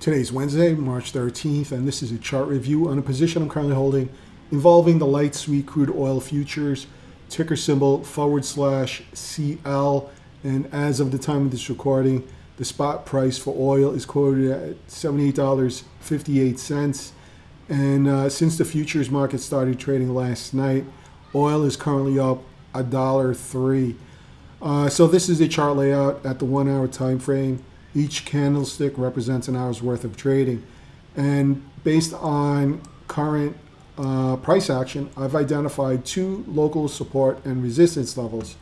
Today's Wednesday, March 13th, and this is a chart review on a position I'm currently holding involving the light sweet crude oil futures, ticker symbol /CL. And as of the time of this recording, the spot price for oil is quoted at $78.58. And since the futures market started trading last night, oil is currently up $1.03. So this is a chart layout at the 1 hour time frame. Each candlestick represents an hour's worth of trading. And based on current price action, I've identified two local support and resistance levels.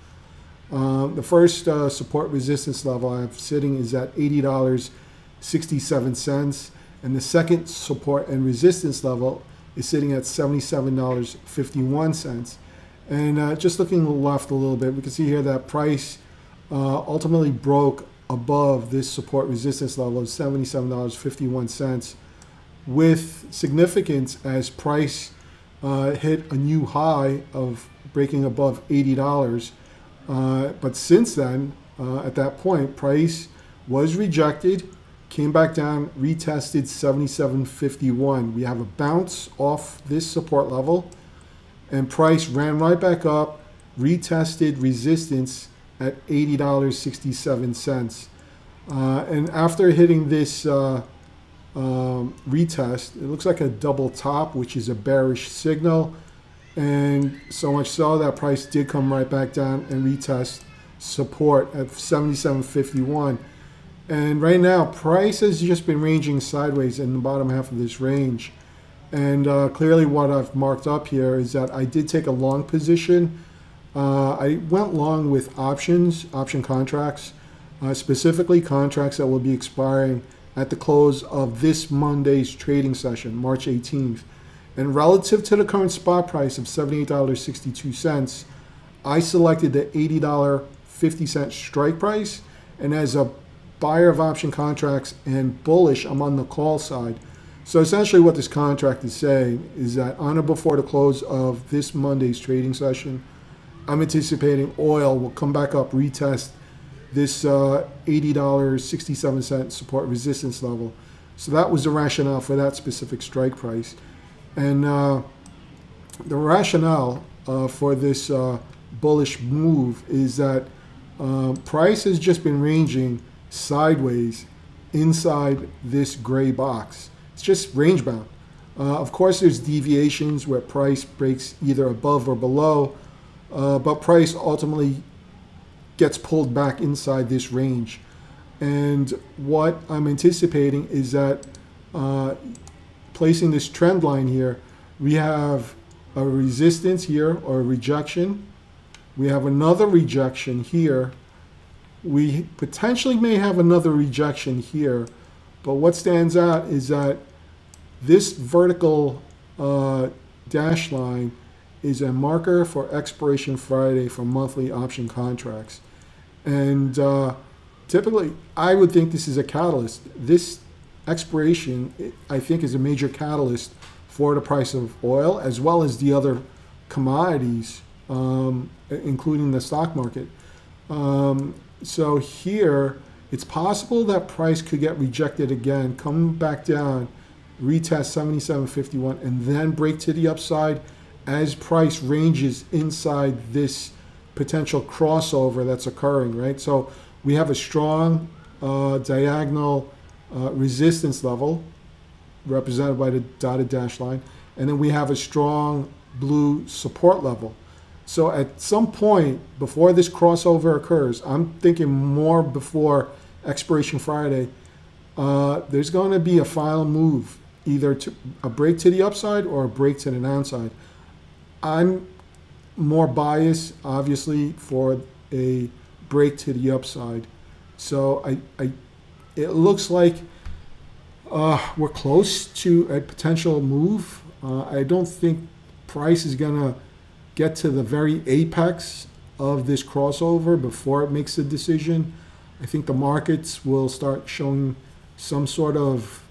The first support resistance level I have sitting is at $80.67. And the second support and resistance level is sitting at $77.51. And just looking left a little bit, we can see here that price ultimately broke above this support resistance level of $77.51 with significance as price hit a new high of breaking above $80. But since then, at that point, price was rejected, came back down, retested $77.51. We have a bounce off this support level, and price ran right back up, retested resistance at $80.67. And after hitting this retest, it looks like a double top, which is a bearish signal. And so much so that price did come right back down and retest support at $77.51. And right now, price has just been ranging sideways in the bottom half of this range. And clearly what I've marked up here is that I did take a long position. I went long with option contracts, specifically contracts that will be expiring at the close of this Monday's trading session, March 18th. And relative to the current spot price of $78.62, I selected the $80.50 strike price. And as a buyer of option contracts and bullish, I'm on the call side. So essentially what this contract is saying is that on or before the close of this Monday's trading session, I'm anticipating oil will come back up, retest this $80.67 support resistance level. So that was the rationale for that specific strike price. And the rationale for this bullish move is that price has just been ranging sideways inside this gray box. It's just range bound. Of course, there's deviations where price breaks either above or below, but price ultimately gets pulled back inside this range. And what I'm anticipating is that placing this trend line here, we have a resistance here or a rejection. We have another rejection here. We potentially may have another rejection here. But what stands out is that this vertical dash line is a marker for expiration Friday for monthly option contracts. And typically, I would think this is a catalyst. This expiration, I think, is a major catalyst for the price of oil, as well as the other commodities, including the stock market. So here, it's possible that price could get rejected again, come back down, retest $77.51, and then break to the upside as price ranges inside this potential crossover that's occurring, right? So we have a strong diagonal resistance level represented by the dotted dash line, and then we have a strong blue support level. So at some point before this crossover occurs, I'm thinking more before expiration Friday, there's going to be a final move, either to a break to the upside or a break to the downside. I'm more biased, obviously, for a break to the upside. So it looks like we're close to a potential move. I don't think price is going to get to the very apex of this crossover before it makes a decision. I think the markets will start showing some sort of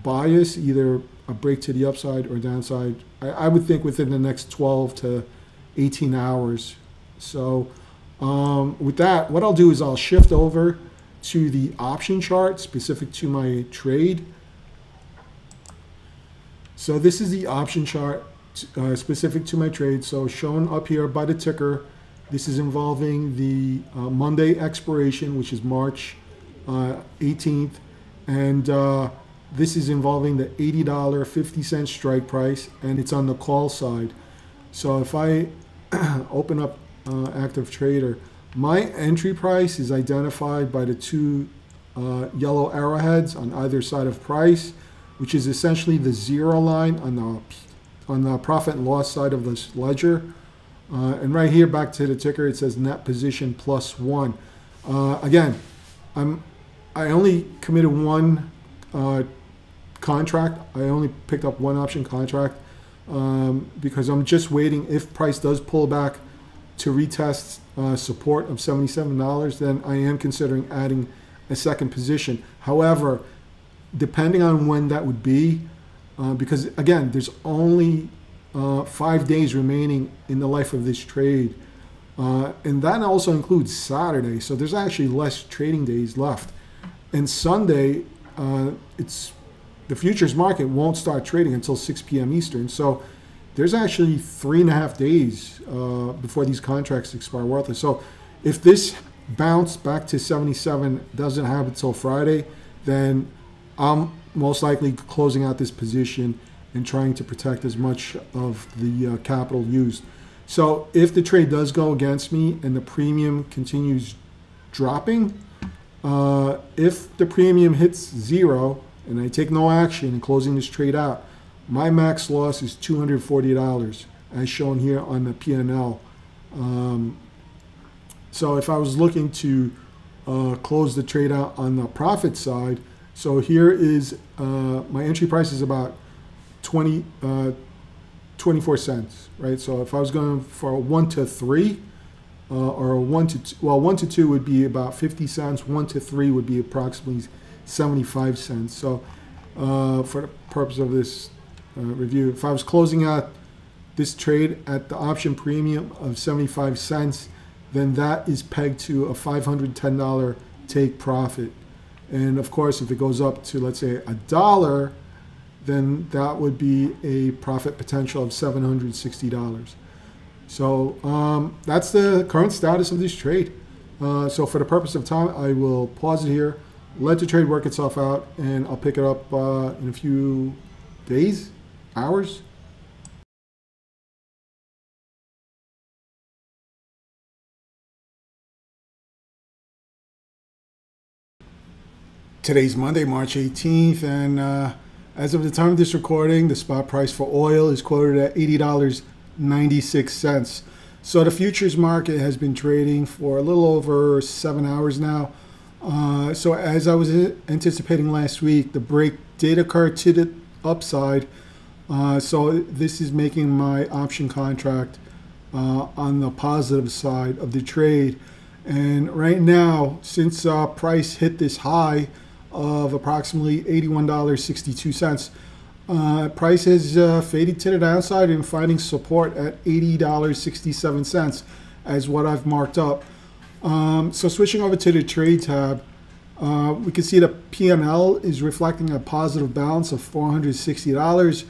bias, either a break to the upside or downside. I would think within the next 12 to 18 hours. So with that, what I'll do is I'll shift over to the option chart specific to my trade. So this is the option chart specific to my trade. So shown up here by the ticker, this is involving the Monday expiration, which is March 18th. And this is involving the $80.50 strike price, and it's on the call side. So if I open up Active Trader, my entry price is identified by the two yellow arrowheads on either side of price, which is essentially the zero line on the profit and loss side of this ledger. And right here, back to the ticker, it says net position +1. Again, I only committed one contract. I only picked up one option contract because I'm just waiting. If price does pull back to retest support of $77, then I am considering adding a second position. However, depending on when that would be, because again, there's only 5 days remaining in the life of this trade. And that also includes Saturday. So there's actually less trading days left. And Sunday, the futures market won't start trading until 6 p.m. Eastern. So there's actually 3.5 days before these contracts expire worthless. So if this bounce back to 77 doesn't happen until Friday, then I'm most likely closing out this position and trying to protect as much of the capital used. So if the trade does go against me and the premium continues dropping, if the premium hits 0 and I take no action in closing this trade out, my max loss is $240 as shown here on the P&L. So if I was looking to close the trade out on the profit side, so here is my entry price is about 24 cents, right? So if I was going for a 1 to 3 or a 1 to 2, well, 1 to 2 would be about 50 cents. 1 to 3 would be approximately 75 cents. So for the purpose of this review, if I was closing out this trade at the option premium of 75 cents, then that is pegged to a $510 take profit. And of course, if it goes up to, let's say, $1, then that would be a profit potential of $760. So that's the current status of this trade. So for the purpose of time, I will pause it here, let the trade work itself out, and I'll pick it up in a few days, hours. Today's Monday, March 18th, and as of the time of this recording, the spot price for oil is quoted at $80.96. So the futures market has been trading for a little over 7 hours now. So as I was anticipating last week, the break did occur to the upside. So this is making my option contract on the positive side of the trade. And right now, since price hit this high of approximately $81.62, price has faded to the downside and finding support at $80.67 as what I've marked up. So switching over to the trade tab, we can see the P&L is reflecting a positive balance of $460.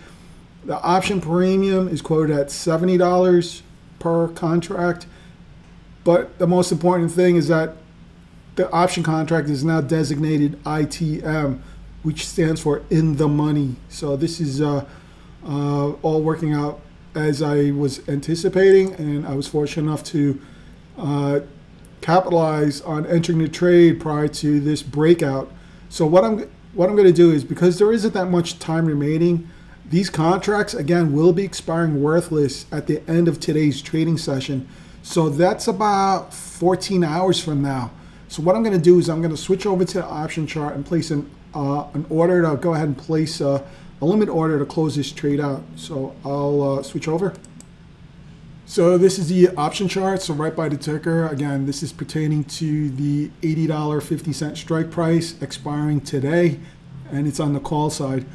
The option premium is quoted at $70 per contract. But the most important thing is that the option contract is now designated ITM, which stands for in the money. So this is all working out as I was anticipating, and I was fortunate enough to capitalize on entering the trade prior to this breakout. So what I'm going to do is, because there isn't that much time remaining, these contracts again will be expiring worthless at the end of today's trading session. So that's about 14 hours from now. So what I'm going to do is I'm going to switch over to the option chart and place an order to go ahead and place a limit order to close this trade out. So I'll switch over. So this is the option chart. So right by the ticker, again, this is pertaining to the $80.50 strike price expiring today, and it's on the call side.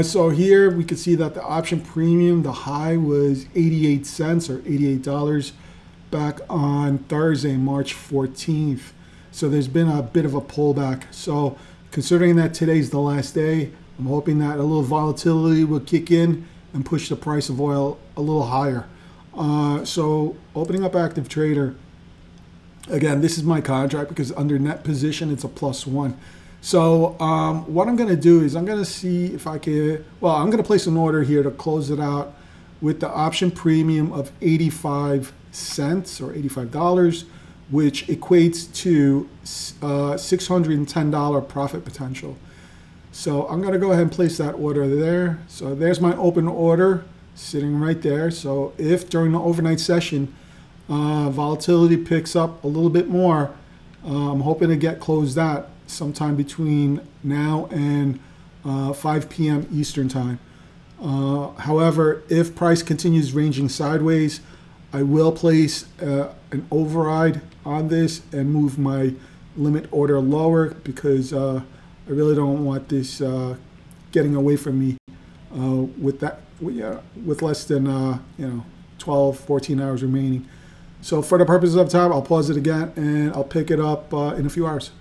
So here we can see that the option premium, the high was 88 cents or $88 back on Thursday, March 14th. So there's been a bit of a pullback. So considering that today's the last day, I'm hoping that a little volatility will kick in and push the price of oil a little higher. So opening up active trader, again, this is my contract because under net position, it's a +1. So what I'm going to do is I'm going to see if I can, well, I'm going to place an order here to close it out with the option premium of 85 cents or $85, which equates to $610 profit potential. So I'm going to go ahead and place that order there. So there's my open order sitting right there. So if during the overnight session, volatility picks up a little bit more, I'm hoping to get closed out sometime between now and 5 p.m. Eastern time. However, if price continues ranging sideways, I will place an override on this and move my limit order lower because I really don't want this getting away from me with that, with less than 12, 14 hours remaining. So for the purposes of time, I'll pause it again and I'll pick it up in a few hours.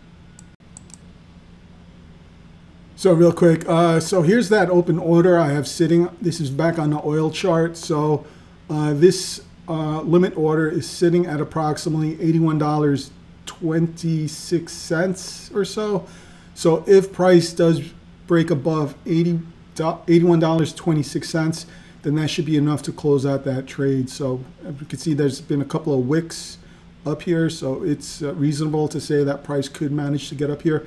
So real quick, so here's that open order I have sitting. This is back on the oil chart. So this limit order is sitting at approximately $81.26 or so. So if price does break above $81.26, then that should be enough to close out that trade. So as you can see, there's been a couple of wicks up here. So it's reasonable to say that price could manage to get up here.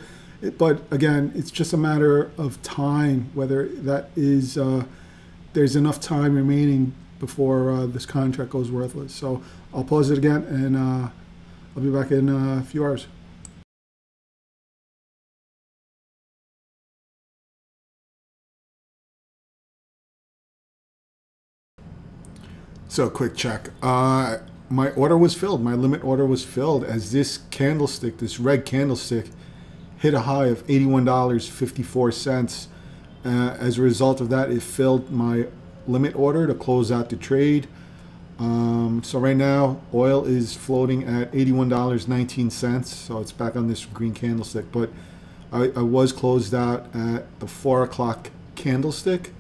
But again, it's just a matter of time, whether that is, there's enough time remaining before this contract goes worthless. So I'll pause it again and I'll be back in a few hours. So quick check. My order was filled. My limit order was filled as this candlestick, this red candlestick, hit a high of $81.54. As a result of that, it filled my limit order to close out the trade. So right now, oil is floating at $81.19. So it's back on this green candlestick. But I was closed out at the 4 o'clock candlestick.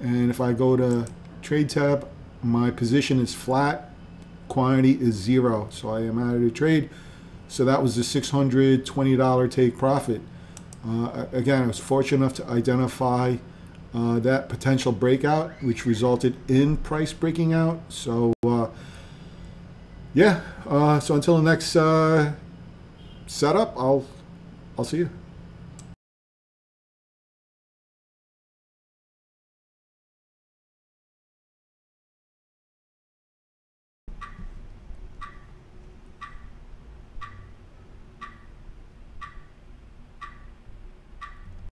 And if I go to trade tab, my position is flat. Quantity is 0. So I am out of the trade. So that was the $620 take profit. Again, I was fortunate enough to identify that potential breakout, which resulted in price breaking out. So yeah, so until the next setup, I'll see you.